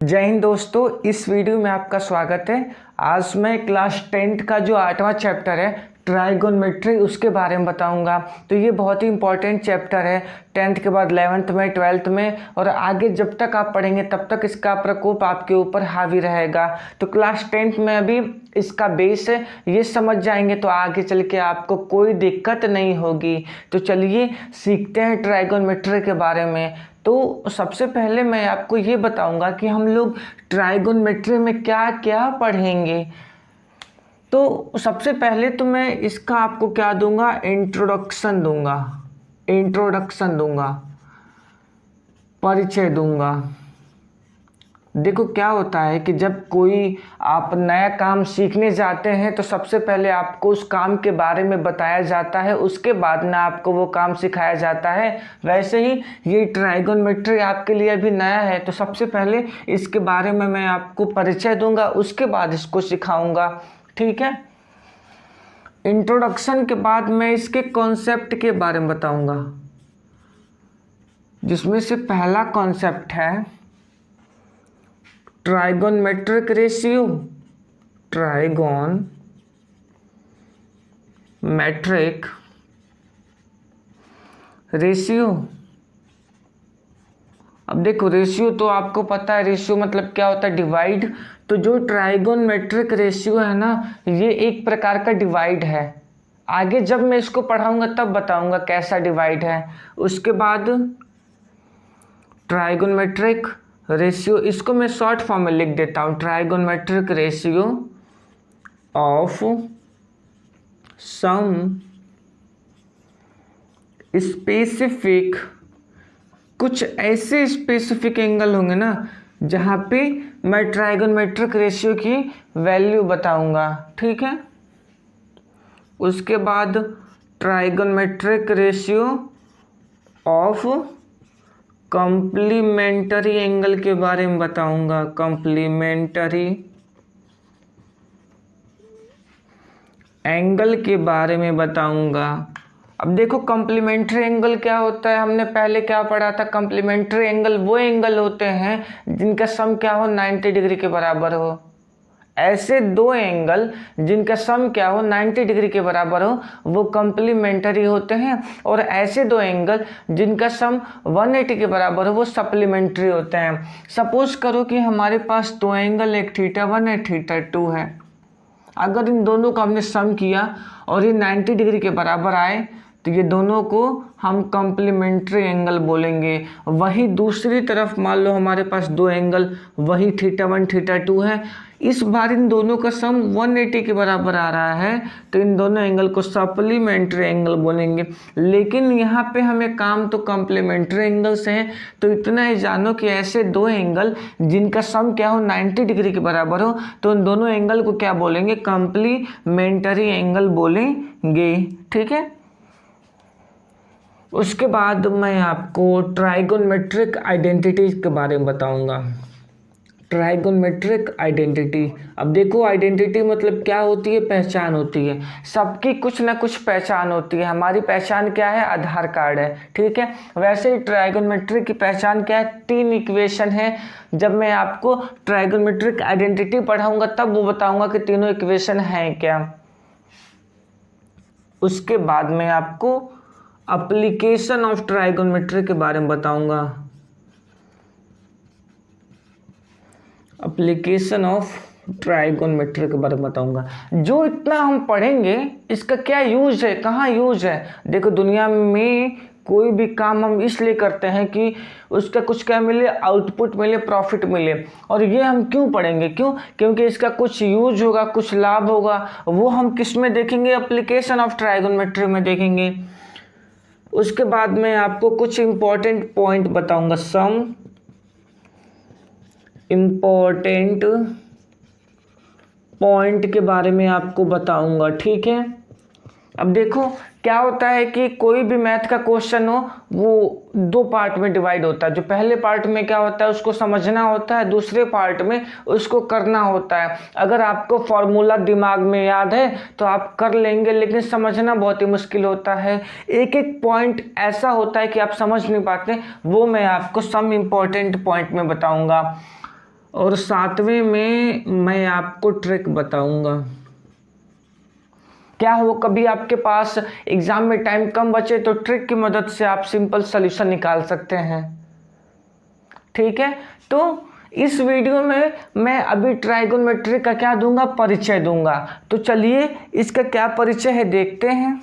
जय हिंद दोस्तों, इस वीडियो में आपका स्वागत है। आज मैं क्लास 10th का जो 8वां चैप्टर है ट्राइगोनोमेट्री उसके बारे में बताऊंगा। तो ये बहुत ही इंपॉर्टेंट चैप्टर है 10th के बाद 11th में 12th में, और आगे जब तक आप पढ़ेंगे तब तक इसका प्रकोप आपके ऊपर हावी रहेगा। तो क्लास 10th में अभी इसका बेस है, ये समझ जाएंगे तो आगे चल के आपको कोई दिक्कत नहीं होगी। तो चलिए सीखते हैं ट्राइगोनोमेट्री के बारे में। तो सबसे पहले मैं आपको ये बताऊंगा कि हम लोग ट्राइगोनोमेट्री में क्या क्या पढ़ेंगे। तो सबसे पहले तो मैं इसका आपको क्या दूंगा, इंट्रोडक्शन दूंगा, परिचय दूंगा। देखो क्या होता है कि जब कोई आप नया काम सीखने जाते हैं तो सबसे पहले आपको उस काम के बारे में बताया जाता है, उसके बाद ना आपको वो काम सिखाया जाता है। वैसे ही ये ट्राइगोनोमेट्री आपके लिए अभी नया है, तो सबसे पहले इसके बारे में मैं आपको परिचय दूंगा, उसके बाद इसको सिखाऊंगा। ठीक है। इंट्रोडक्शन के बाद मैं इसके कॉन्सेप्ट के बारे में बताऊंगा, जिसमें से पहला कॉन्सेप्ट है ट्राइगोनोमेट्रिक रेशियो। Trigonometric ratio. अब देखो, रेशियो तो आपको पता है, रेशियो मतलब क्या होता है, डिवाइड। तो जो ट्राइगोनोमेट्रिक रेशियो है ना, ये एक प्रकार का डिवाइड है। आगे जब मैं इसको पढ़ाऊंगा तब बताऊंगा कैसा डिवाइड है। उसके बाद ट्राइगोनोमेट्रिक रेशियो, इसको मैं शॉर्ट फॉर्म में लिख देता हूँ, trigonometric ratio of some specific, कुछ ऐसे स्पेसिफिक एंगल होंगे ना जहाँ पे मैं ट्राइगोनोमेट्रिक रेशियो की वैल्यू बताऊंगा। ठीक है। उसके बाद trigonometric ratio of complementary angle के बारे में बताऊंगा, कॉम्प्लीमेंट्री एंगल के बारे में बताऊंगा। अब देखो कॉम्प्लीमेंट्री एंगल क्या होता है, हमने पहले क्या पढ़ा था, कॉम्प्लीमेंट्री एंगल वो एंगल होते हैं जिनका सम क्या हो, 90 डिग्री के बराबर हो। ऐसे दो एंगल जिनका सम क्या हो, 90 डिग्री के बराबर हो, वो कॉम्प्लीमेंट्री होते हैं। और ऐसे दो एंगल जिनका सम 180 के बराबर हो, वो सप्लीमेंट्री होते हैं। सपोज करो कि हमारे पास दो एंगल, एक θ1 है, θ2 है। अगर इन दोनों का हमने सम किया और ये 90 डिग्री के बराबर आए तो ये दोनों को हम कॉम्प्लीमेंट्री एंगल बोलेंगे। वही दूसरी तरफ मान लो हमारे पास दो एंगल, वही θ1 θ2 है, इस बार इन दोनों का सम 180 के बराबर आ रहा है, तो इन दोनों एंगल को सप्लीमेंट्री एंगल बोलेंगे। लेकिन यहाँ पे हमें काम तो कॉम्प्लीमेंट्री एंगल से है, तो इतना ही जानो कि ऐसे दो एंगल जिनका सम क्या हो, 90 डिग्री के बराबर हो, तो उन दोनों एंगल को क्या बोलेंगे, कॉम्प्लीमेंट्री एंगल बोलेंगे। ठीक है। उसके बाद मैं आपको ट्राइगोनोमेट्रिक आइडेंटिटी के बारे में बताऊंगा। Trigonometric identity. अब देखो, आइडेंटिटी मतलब क्या होती है, पहचान होती है। सबकी कुछ ना कुछ पहचान होती है। हमारी पहचान क्या है, आधार कार्ड है। ठीक है। वैसे ही ट्राइगोनोमेट्रिक की पहचान क्या है, 3 इक्वेशन है। जब मैं आपको ट्राइगोनोमेट्रिक आइडेंटिटी पढ़ाऊंगा तब वो बताऊंगा कि तीनों इक्वेशन हैं क्या। उसके बाद मैं आपको एप्लीकेशन ऑफ ट्राइगोनोमेट्री के बारे में बताऊंगा, एप्लीकेशन ऑफ ट्राइगोनोमेट्री के बारे में बताऊंगा। जो इतना हम पढ़ेंगे इसका क्या यूज है, कहाँ यूज है। देखो, दुनिया में कोई भी काम हम इसलिए करते हैं कि उसका कुछ क्या मिले, आउटपुट मिले, प्रॉफिट मिले। और ये हम क्यों पढ़ेंगे, क्यों, क्योंकि इसका कुछ यूज होगा, कुछ लाभ होगा। वो हम किस में देखेंगे, एप्लीकेशन ऑफ ट्राइगोनोमेट्री में देखेंगे। उसके बाद मैं आपको कुछ इंपॉर्टेंट पॉइंट बताऊंगा, सम इंपॉर्टेंट पॉइंट के बारे में आपको बताऊंगा। ठीक है। अब देखो क्या होता है कि कोई भी मैथ का क्वेश्चन हो वो 2 पार्ट में डिवाइड होता है। जो पहले पार्ट में क्या होता है उसको समझना होता है, दूसरे पार्ट में उसको करना होता है। अगर आपको फॉर्मूला दिमाग में याद है तो आप कर लेंगे, लेकिन समझना बहुत ही मुश्किल होता है। एक एक पॉइंट ऐसा होता है कि आप समझ नहीं पाते, वो मैं आपको सम इम्पोर्टेंट पॉइंट में बताऊंगा। और 7वें में मैं आपको ट्रिक बताऊंगा। क्या हो, कभी आपके पास एग्जाम में टाइम कम बचे तो ट्रिक की मदद से आप सिंपल सॉल्यूशन निकाल सकते हैं। ठीक है, तो इस वीडियो में मैं अभी ट्राइगोनोमेट्री का क्या दूंगा, परिचय दूंगा। तो चलिए इसका क्या परिचय है देखते हैं।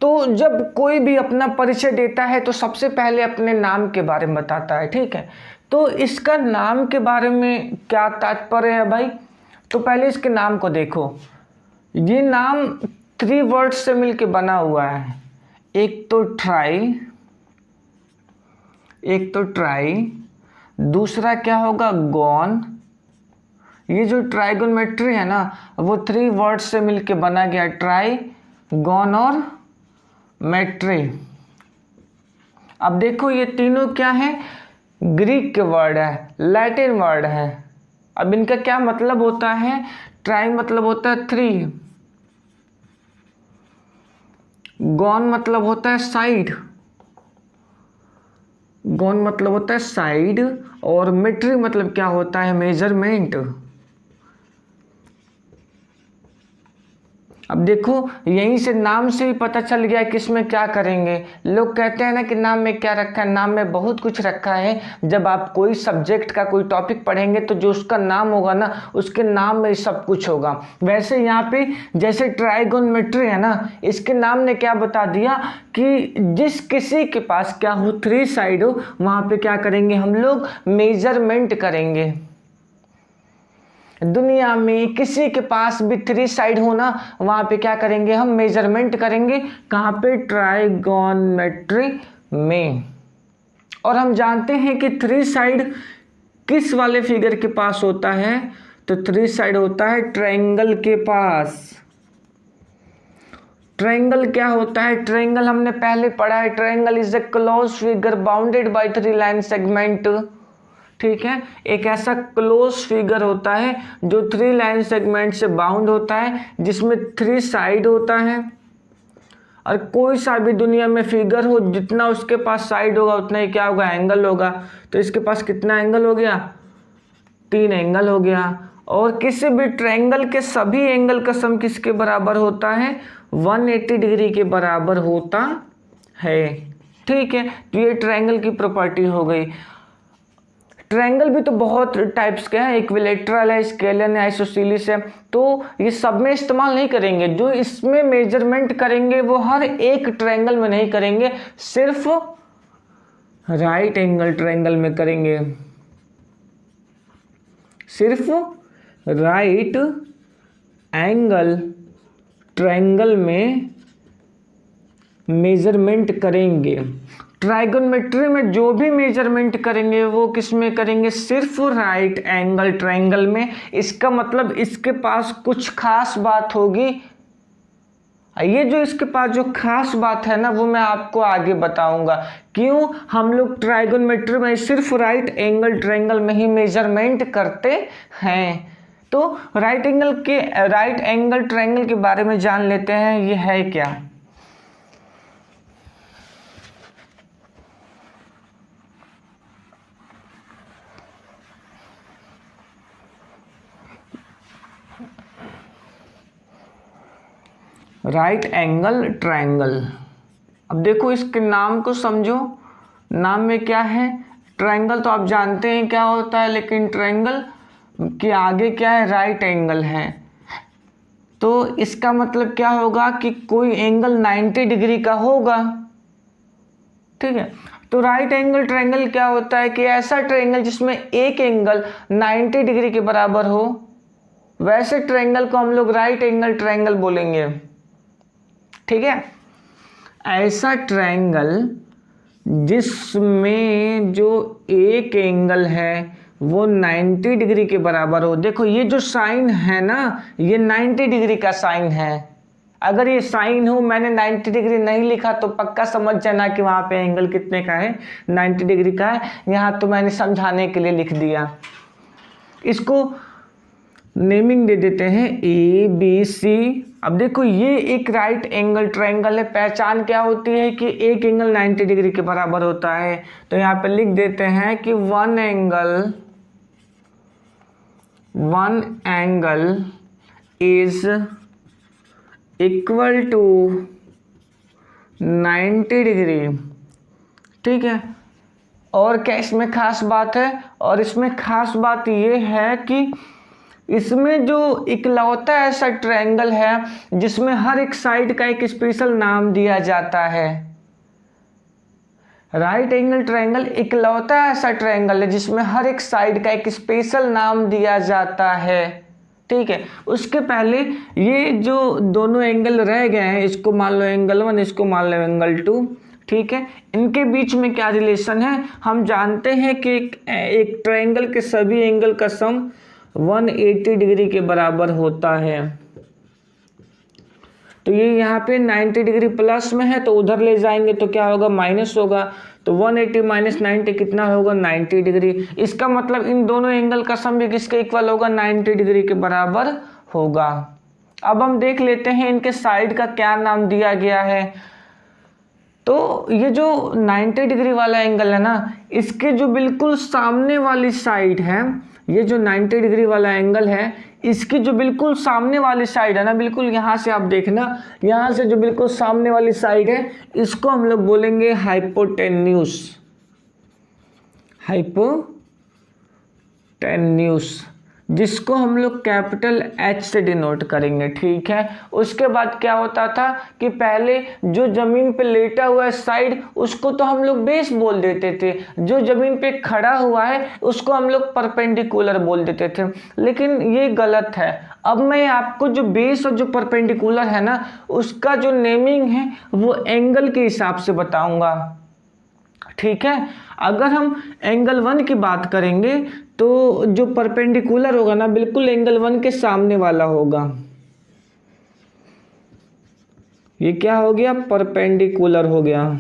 तो जब कोई भी अपना परिचय देता है तो सबसे पहले अपने नाम के बारे में बताता है। ठीक है, तो इसका नाम के बारे में क्या तात्पर्य है भाई, तो पहले इसके नाम को देखो। ये नाम 3 वर्ड से मिलके बना हुआ है। एक तो ट्राई, दूसरा क्या होगा, गॉन। ये जो ट्राइगोनोमेट्री है ना वो 3 वर्ड से मिलके बना गया, ट्राई, गॉन और मेट्री। अब देखो ये तीनों क्या है, ग्रीक के वर्ड है, लैटिन वर्ड है। अब इनका क्या मतलब होता है, ट्राई मतलब होता है 3, गॉन मतलब होता है साइड, और मेट्री मतलब क्या होता है, मेजरमेंट। अब देखो यहीं से नाम से ही पता चल गया कि इसमें क्या करेंगे। लोग कहते हैं ना कि नाम में क्या रखा है, नाम में बहुत कुछ रखा है। जब आप कोई सब्जेक्ट का कोई टॉपिक पढ़ेंगे तो जो उसका नाम होगा ना उसके नाम में सब कुछ होगा। वैसे यहाँ पे जैसे ट्राइगोनोमेट्री है ना, इसके नाम ने क्या बता दिया कि जिस किसी के पास क्या हो, 3 साइड हो, वहाँ पे क्या करेंगे हम लोग, मेजरमेंट करेंगे। दुनिया में किसी के पास भी 3 साइड हो ना, वहां पे क्या करेंगे, हम मेजरमेंट करेंगे। कहाँ पे, ट्राइगोनोमेट्री में। और हम जानते हैं कि 3 साइड किस वाले फिगर के पास होता है, तो 3 साइड होता है ट्रायंगल के पास। ट्रायंगल क्या होता है, ट्रायंगल हमने पहले पढ़ा है, triangle is a close figure bounded by 3 line segment. ठीक है, एक ऐसा क्लोज फिगर होता है जो 3 लाइन सेगमेंट से बाउंड होता है, जिसमें 3 साइड होता है। और कोई सा भी दुनिया में फिगर हो, जितना उसके पास साइड होगा उतना ही क्या होगा, एंगल होगा। तो इसके पास कितना एंगल हो गया, 3 एंगल हो गया। और किसी भी ट्रायंगल के सभी एंगल का सम किसके बराबर होता है, 180 डिग्री के बराबर होता है। ठीक है, तो ये ट्रायंगल की प्रॉपर्टी हो गई। ट्रायंगल भी तो बहुत टाइप्स के हैं, इक्विलेटरल है, स्केलियन है, आइसोसेलेस है। तो ये सब में इस्तेमाल नहीं करेंगे, जो इसमें मेजरमेंट करेंगे वो हर एक ट्रायंगल में नहीं करेंगे, सिर्फ राइट एंगल ट्रायंगल में करेंगे। सिर्फ राइट एंगल ट्रायंगल में मेजरमेंट करेंगे। ट्राइगोनोमेट्री में जो भी मेजरमेंट करेंगे वो किस में करेंगे, सिर्फ राइट एंगल ट्रायंगल में। इसका मतलब इसके पास कुछ खास बात होगी। ये जो इसके पास जो खास बात है ना वो मैं आपको आगे बताऊंगा। क्यों हम लोग ट्राइगोनोमेट्री में सिर्फ राइट एंगल ट्रायंगल में ही मेजरमेंट करते हैं। तो राइट एंगल ट्रायंगल के बारे में जान लेते हैं, ये है क्या। राइट एंगल ट्रायंगल, अब देखो इसके नाम को समझो। नाम में क्या है, ट्रायंगल तो आप जानते हैं क्या होता है, लेकिन ट्रायंगल के आगे क्या है, राइट एंगल है। तो इसका मतलब क्या होगा कि कोई एंगल 90 डिग्री का होगा। ठीक है, तो राइट एंगल ट्रायंगल क्या होता है कि ऐसा ट्रायंगल जिसमें एक एंगल 90 डिग्री के बराबर हो, वैसे ट्रायंगल को हम लोग राइट एंगल ट्रायंगल बोलेंगे। ठीक है, ऐसा ट्रायंगल जिसमें जो एक एंगल है वो 90 डिग्री के बराबर हो। देखो ये जो साइन है ना, ये 90 डिग्री का साइन है। अगर ये साइन हो, मैंने 90 डिग्री नहीं लिखा तो पक्का समझ जाना कि वहाँ पे एंगल कितने का है, 90 डिग्री का है। यहाँ तो मैंने समझाने के लिए लिख दिया। इसको नेमिंग दे देते हैं ए बी सी। अब देखो ये एक राइट एंगल ट्रायंगल है, पहचान क्या होती है कि एक एंगल 90 डिग्री के बराबर होता है। तो यहाँ पे लिख देते हैं कि one angle is equal to 90 degree. ठीक है, और क्या इसमें खास बात है? और इसमें खास बात ये है कि इसमें जो इकलौता ऐसा ट्रायंगल है जिसमें हर एक साइड का एक स्पेशल नाम दिया जाता है। राइट एंगल ट्रायंगल इकलौता ऐसा ट्रायंगल है जिसमें हर एक साइड का एक स्पेशल नाम दिया जाता है। ठीक है, उसके पहले ये जो दोनों एंगल रह गए हैं, इसको मान लो एंगल 1, इसको मान लो एंगल 2। ठीक है, इनके बीच में क्या रिलेशन है? हम जानते हैं कि एक ट्रायंगल के सभी एंगल का सम 180 डिग्री के बराबर होता है। तो ये यहाँ पे 90 डिग्री प्लस में है, तो उधर ले जाएंगे तो क्या होगा? माइनस होगा। तो 180 माइनस 90 कितना होगा? 90 डिग्री। इसका मतलब इन दोनों एंगल का सम भी किसके इक्वल होगा? 90 डिग्री के बराबर होगा। अब हम देख लेते हैं इनके साइड का क्या नाम दिया गया है। तो ये जो 90 डिग्री वाला एंगल है ना, इसके जो बिल्कुल सामने वाली साइड है, ये जो 90 डिग्री वाला एंगल है, इसकी जो बिल्कुल सामने वाली साइड है ना, बिल्कुल यहाँ से आप देखना, यहाँ से जो बिल्कुल सामने वाली साइड है, इसको हम लोग बोलेंगे हाइपोटेन्यूस। हाइपोटेन्यूस, जिसको हम लोग कैपिटल H से डिनोट करेंगे। ठीक है, उसके बाद क्या होता था कि पहले जो जमीन पे लेटा हुआ है साइड, उसको तो हम लोग बेस बोल देते थे। जो जमीन पे खड़ा हुआ है उसको हम लोग परपेंडिकुलर बोल देते थे, लेकिन ये गलत है। अब मैं आपको जो बेस और जो परपेंडिकुलर है ना, उसका जो नेमिंग है वो एंगल के हिसाब से बताऊंगा। ठीक है, अगर हम एंगल 1 की बात करेंगे तो जो परपेंडिकुलर होगा ना, बिल्कुल एंगल 1 के सामने वाला होगा। ये क्या हो गया? परपेंडिकुलर हो गया।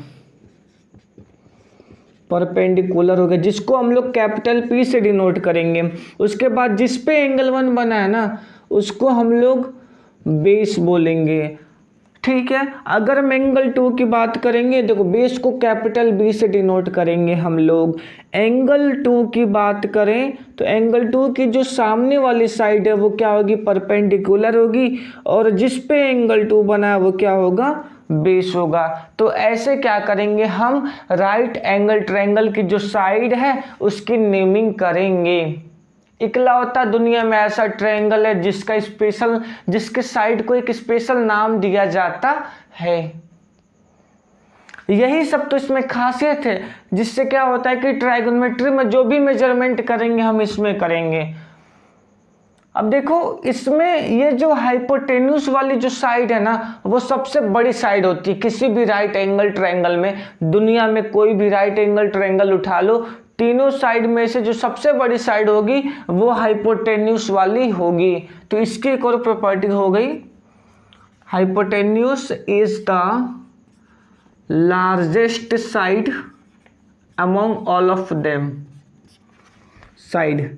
परपेंडिकुलर हो गया, जिसको हम लोग कैपिटल P से डिनोट करेंगे। उसके बाद जिस पे एंगल 1 बना है ना, उसको हम लोग बेस बोलेंगे। ठीक है, अगर हम एंगल 2 की बात करेंगे, देखो बेस को कैपिटल B से डिनोट करेंगे हम लोग। एंगल 2 की बात करें तो एंगल 2 की जो सामने वाली साइड है वो क्या होगी? परपेंडिकुलर होगी, और जिस पे एंगल 2 बना है वो क्या होगा? बेस होगा। तो ऐसे क्या करेंगे हम? राइट एंगल ट्रायंगल की जो साइड है उसकी नेमिंग करेंगे। इकलौता दुनिया में ऐसा ट्रायंगल है जिसके साइड को एक स्पेशल नाम दिया जाता है। यही सब तो इसमें खासियत है, जिससे क्या होता है कि ट्रायगोनोमेट्री में जो भी मेजरमेंट करेंगे हम इसमें करेंगे। अब देखो इसमें ये जो हाइपोटेन्यूस वाली जो साइड है ना, वो सबसे बड़ी साइड होती है किसी भी राइट एंगल ट्रायंगल में। दुनिया में कोई भी राइट एंगल ट्रायंगल उठा लो, तीनों साइड में से जो सबसे बड़ी साइड होगी वो हाइपोटेन्यूस वाली होगी। तो इसकी एक और प्रॉपर्टी हो गई, hypotenuse is the largest side among all of them. Side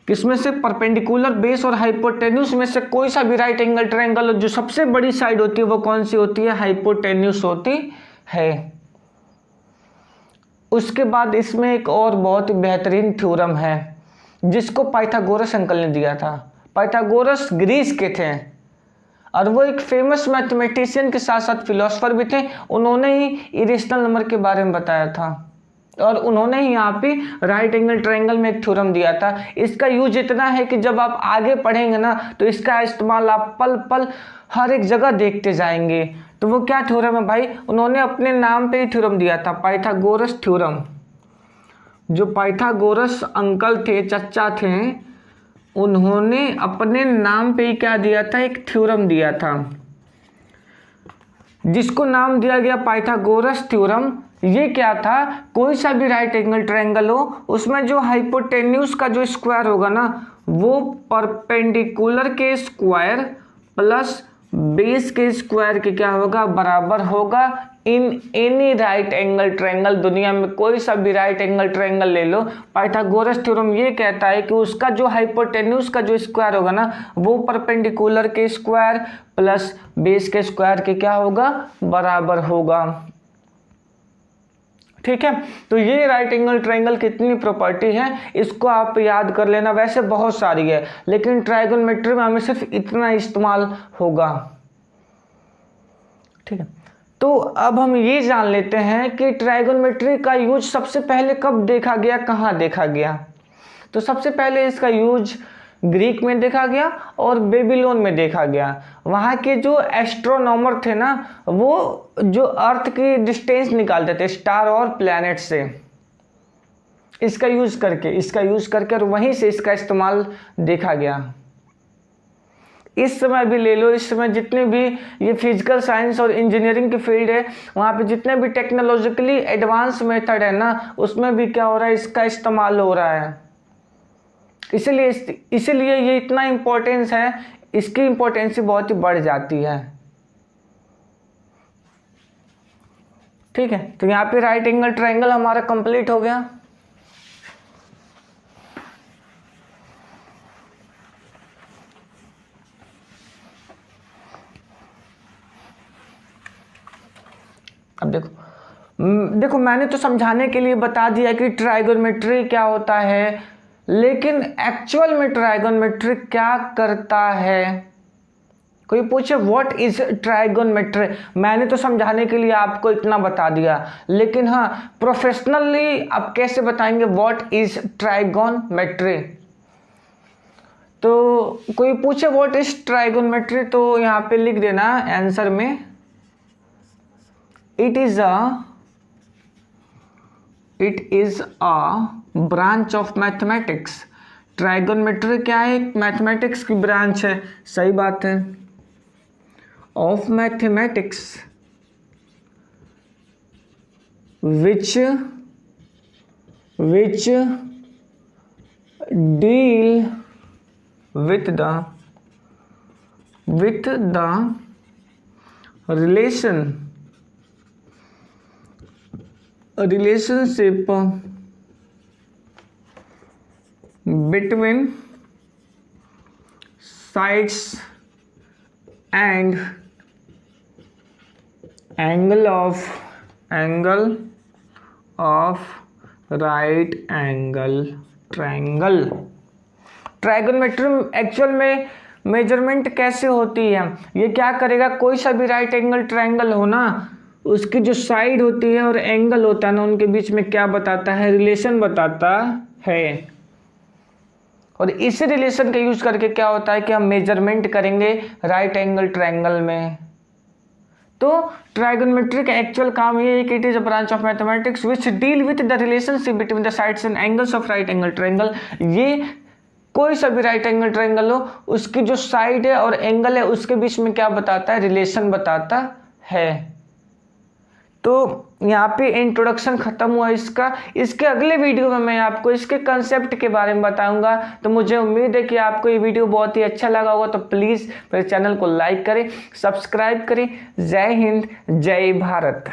किसमें से? परपेंडिकुलर, बेस और हाइपोटेन्यूस में से कोई सा भी राइट एंगल ट्रायंगल जो सबसे बड़ी साइड होती है वो कौन सी होती है? हाइपोटेन्यूस होती है। उसके बाद इसमें एक और बहुत ही बेहतरीन थ्योरम है जिसको पाइथागोरस अंकल ने दिया था। पाइथागोरस ग्रीस के थे और वो एक फेमस मैथमेटिशियन के साथ साथ फिलोसोफर भी थे। उन्होंने ही इरेशनल नंबर के बारे में बताया था और उन्होंने ही यहाँ पे राइट एंगल ट्रायंगल में एक थ्योरम दिया था। इसका यूज इतना है कि जब आप आगे पढ़ेंगे ना तो इसका इस्तेमाल आप पल पल हर एक जगह देखते जाएंगे। तो वो क्या थ्योरम है भाई? उन्होंने अपने नाम पे ही थ्योरम दिया था, पाइथागोरस थ्योरम। जो पाइथागोरस अंकल थे, चचा थे, उन्होंने अपने नाम पे ही क्या दिया था? एक थ्योरम दिया था जिसको नाम दिया गया पाइथागोरस थ्योरम। ये क्या था? कोई सा भी राइट एंगल ट्रायंगल हो, उसमें जो हाइपोटेन्यूस का जो स्क्वायर होगा ना, वो परपेंडिकुलर के स्क्वायर प्लस बेस के स्क्वायर के क्या होगा, बराबर होगा in any right angle triangle. दुनिया में कोई सा भी राइट एंगल ट्रायंगल ले लो, पाइथागोरस थ्योरम ये कहता है कि उसका जो हाइपोटेन्यूज का जो स्क्वायर होगा ना, वो परपेंडिकुलर के स्क्वायर प्लस बेस के स्क्वायर के क्या होगा, बराबर होगा। ठीक है, तो ये राइट एंगल ट्रायंगल कितनी प्रॉपर्टी है इसको आप याद कर लेना। वैसे बहुत सारी है, लेकिन ट्रायगोनोमेट्री में हमें सिर्फ इतना इस्तेमाल होगा। ठीक है, तो अब हम ये जान लेते हैं कि ट्रायगोनोमेट्री का यूज सबसे पहले कब देखा गया, कहाँ देखा गया। तो सबसे पहले इसका यूज ग्रीक में देखा गया और बेबीलोन में देखा गया। वहाँ के जो एस्ट्रोनॉमर थे ना, वो जो अर्थ की डिस्टेंस निकालते थे स्टार और प्लैनेट से, इसका यूज करके और वहीं से इसका इस्तेमाल देखा गया। इस समय भी ले लो, इस समय जितने भी ये फिजिकल साइंस और इंजीनियरिंग की फील्ड है, वहाँ पे जितने भी टेक्नोलॉजिकली एडवांस मेथड है ना, उसमें भी क्या हो रहा है, इसका इस्तेमाल हो रहा है। इसीलिए ये इतना इम्पोर्टेंस है, इसकी इम्पोर्टेंस बहुत ही बढ़ जाती है। ठीक है, तो यहाँ पे राइट एंगल ट्रायंगल हमारा कंप्लीट हो गया। अब देखो मैंने तो समझाने के लिए बता दिया कि ट्रायगोनोमेट्री क्या होता है, लेकिन एक्चुअल में ट्रायगोनोमेट्री क्या करता है। कोई पूछे व्हाट इज ट्रायगोनोमेट्री, मैंने तो समझाने के लिए आपको इतना बता दिया, लेकिन हाँ प्रोफेशनली आप कैसे बताएंगे व्हाट इज ट्रायगोनोमेट्री। तो कोई पूछे व्हाट इज ट्रायगोनोमेट्री, तो यहाँ पे लिख देना आंसर में, it is a branch of mathematics. Trigonometry क्या है, मैथमेटिक्स की ब्रांच है, सही बात है, of mathematics which deal with the relationship between sides and angle of right angle triangle। Trigonometry actual में मेजरमेंट कैसे होती है, ये क्या करेगा, कोई सा भी राइट एंगल ट्रायंगल हो ना, उसकी जो साइड होती है और एंगल होता है ना, उनके बीच में क्या बताता है, रिलेशन बताता है। और इसी रिलेशन का यूज करके क्या होता है कि हम मेजरमेंट करेंगे राइट एंगल ट्रायंगल में। तो ट्रायगोनोमेट्री का एक्चुअल काम ये है कि it is a branch of mathematics which deal with the relationship between the sides and angles of right angle triangle. ये कोई सा भी राइट एंगल ट्रायंगल हो, उसकी जो साइड है और एंगल है उसके बीच में क्या बताता है, रिलेशन बताता है। तो यहाँ पे इंट्रोडक्शन खत्म हुआ इसका। इसके अगले वीडियो में मैं आपको इसके कंसेप्ट के बारे में बताऊंगा। तो मुझे उम्मीद है कि आपको ये वीडियो बहुत ही अच्छा लगा होगा। तो प्लीज़ मेरे चैनल को लाइक करें, सब्सक्राइब करें। जय हिंद, जय भारत।